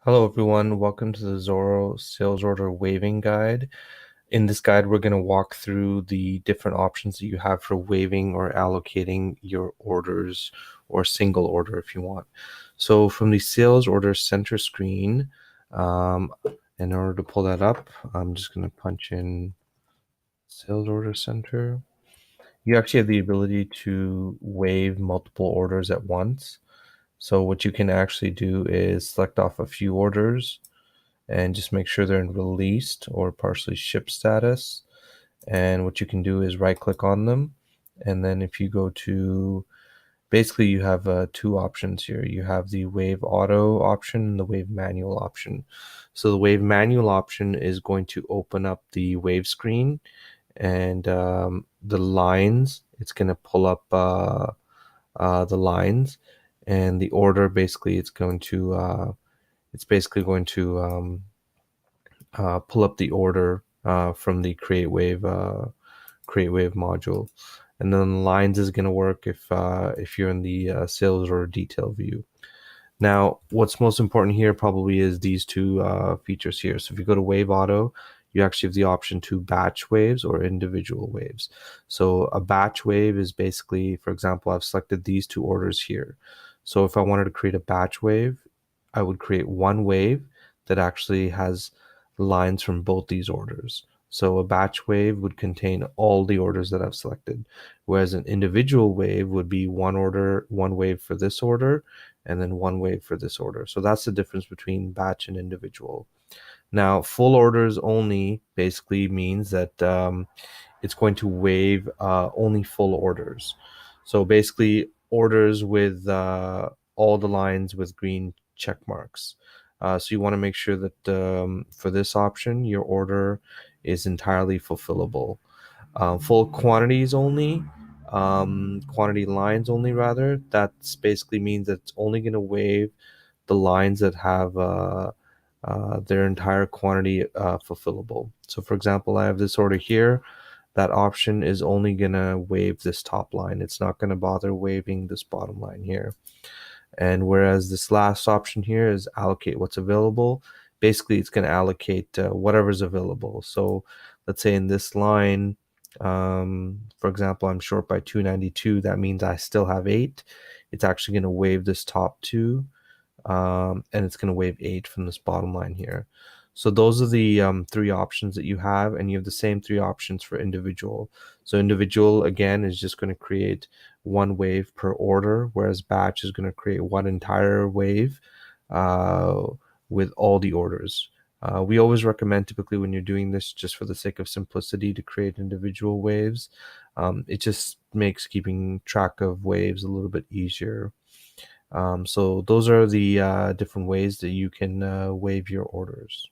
Hello everyone, welcome to the Xoro sales order waiving guide. In this guide, we're going to walk through the different options that you have for waiving or allocating your orders or single order if you want. So from the sales order center screen, in order to pull that up, I'm just going to punch in sales order center. You actually have the ability to waive multiple orders at once. So what you can actually do is select off a few orders and just make sure they're in released or partially shipped status. And what you can do is right click on them. And then if you go to, basically you have two options here. You have the wave auto option and the wave manual option. So the wave manual option is going to open up the wave screen and the lines, it's going to pull up the lines, and the order basically it's basically going to pull up the order from the create wave module, and then lines is going to work if you're in the sales or detail view. Now, what's most important here probably is these two features here. So if you go to Wave Auto, you actually have the option to batch waves or individual waves. So a batch wave is basically, for example, I've selected these two orders here. So if I wanted to create a batch wave, I would create one wave that actually has lines from both these orders. So a batch wave would contain all the orders that I've selected, whereas an individual wave would be one order, one wave for this order, and then one wave for this order. So that's the difference between batch and individual. Now, full orders only basically means that it's going to waive only full orders. So basically, orders with all the lines with green check marks. So you want to make sure that for this option, your order is entirely fulfillable. Full quantities only, quantity lines only rather, that's basically means that it's only going to waive the lines that have their entire quantity fulfillable. So for example, I have this order here. That option is only going to waive this top line. It's not going to bother waiving this bottom line here. And whereas this last option here is allocate what's available, basically it's going to allocate whatever's available. So let's say in this line, for example, I'm short by 292. That means I still have 8. It's actually going to waive this top 2, and it's going to waive 8 from this bottom line here. So those are the three options that you have, and you have the same three options for individual. So individual, again, is just going to create one wave per order, whereas batch is going to create one entire wave uh, with all the orders. We always recommend, typically when you're doing this, just for the sake of simplicity, to create individual waves. It just makes keeping track of waves a little bit easier. So those are the different ways that you can waive your orders.